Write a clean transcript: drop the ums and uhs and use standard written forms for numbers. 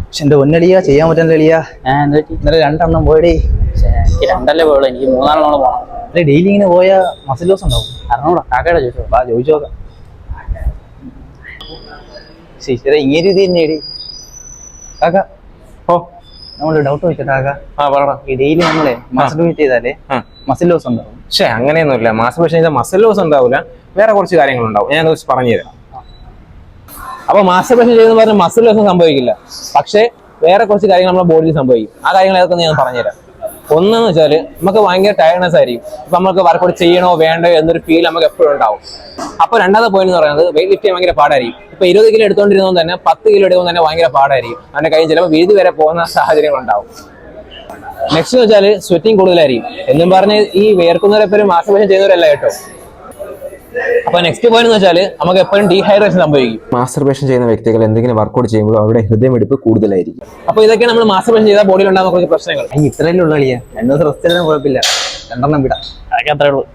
പക്ഷെ എന്റെ ഒന്നളിയാ ചെയ്യാൻ പറ്റുന്ന കളിയാ. ഇന്നലെ 2 എണ്ണം പോയടേ. എനിക്ക് 2 അല്ലേ പോയുള്ളൂ, എനിക്ക് 3 എണ്ണം പോകണം. അല്ലെ ഡെയിലി ഇങ്ങനെ പോയാ മസിൽ ലോസ് ഉണ്ടാവും. അറിഞ്ഞൂടാ, കാക്കയുടെ ചോദിച്ചോ. വാ ചോദിച്ചു നോക്കാം. ശരി ഇങ്ങനെ രീതി തന്നെയാടി കാക്ക. ഓ നമ്മള് ഡൗട്ട് വെച്ചിട്ടാ കാക്ക. പറടാ. ഈ ഡെയിലി നമ്മളെ മസിൽ മീറ്റ് ചെയ്താലേ മസിൽ ലോസ് ഉണ്ടാവും. പക്ഷെ അങ്ങനെയൊന്നുമില്ല. മാസ്റ്റർബേഷൻ ചെയ്താൽ മസിൽ ലോസ് ഉണ്ടാവില്ല, വേറെ കുറച്ച് കാര്യങ്ങളുണ്ടാവും. ഞാൻ കുറച്ച് പറഞ്ഞുതരാം. അപ്പൊ മാസ്റ്റർബേഷൻ ചെയ്തെന്ന് പറഞ്ഞാൽ മസിൽ ലോസ് സംഭവിക്കില്ല, പക്ഷെ വേറെ കുറച്ച് കാര്യങ്ങൾ നമ്മുടെ ബോഡിയിൽ സംഭവിക്കും. ആ കാര്യങ്ങൾ ഏതൊക്കെ ഞാൻ പറഞ്ഞുതരാം. ഒന്നെന്ന് വെച്ചാൽ നമുക്ക് ഭയങ്കര ടയർഡ്നെസ് ആയിരിക്കും. ഇപ്പൊ നമുക്ക് വർക്കൗട്ട് ചെയ്യണോ വേണ്ടോ എന്നൊരു ഫീൽ നമുക്ക് എപ്പോഴും ഉണ്ടാവും. അപ്പൊ രണ്ടാമത്തെ പോയിന്റ് എന്ന് പറയുന്നത് വെയിറ്റ് ലിഫ്റ്റ് ചെയ്യാൻ ഭയങ്കര പാടായിരിക്കും. ഇപ്പൊ 20 കിലോ എടുത്തോണ്ടിരുന്നത് തന്നെ 10 കിലോ എടുക്കുമ്പോൾ തന്നെ ഭയങ്കര പാടായിരിക്കും. അതിന്റെ കയ്യിൽ ചിലപ്പോൾ വീതി വരെ പോകുന്ന സാഹചര്യങ്ങൾ ഉണ്ടാവും. നെക്സ്റ്റ് എന്ന് വെച്ചാൽ സ്വെറ്റിംഗ് കൂടുതലായിരിക്കും. എന്നും പറഞ്ഞ് ഈ വേർക്കുന്നവരെപ്പോഴും മാസ്റ്റർബേഷൻ ചെയ്യുന്നവരല്ല കേട്ടോ. അപ്പൊ നെക്സ്റ്റ് പോയിന്റ് എന്ന് വെച്ചാൽ നമുക്ക് എപ്പോഴും ഡീഹൈഡ്രേഷൻ സംഭവിക്കും. മാസ്റ്റർബേഷൻ ചെയ്യുന്ന വ്യക്തികൾ എന്തെങ്കിലും വർക്കൗട്ട് ചെയ്യുമ്പോൾ അവരുടെ ഹൃദയമിടിപ്പ് കൂടുതലായിരിക്കും. അപ്പൊ ഇതൊക്കെയാണ് നമ്മൾ മാസ്റ്റർബേഷൻ ചെയ്ത ബോഡിയിൽ ഉണ്ടാകുന്ന കുറച്ച് പ്രശ്നങ്ങൾ. ഇത്രയല്ലേ ഉള്ള കളിയാ. 2 ദിവസം റെസ്റ്റ് എടുത്താൽ കുഴപ്പമില്ല, 2 എണ്ണം വിടാം. അതൊക്കെ അത്രേ ഉള്ളൂ.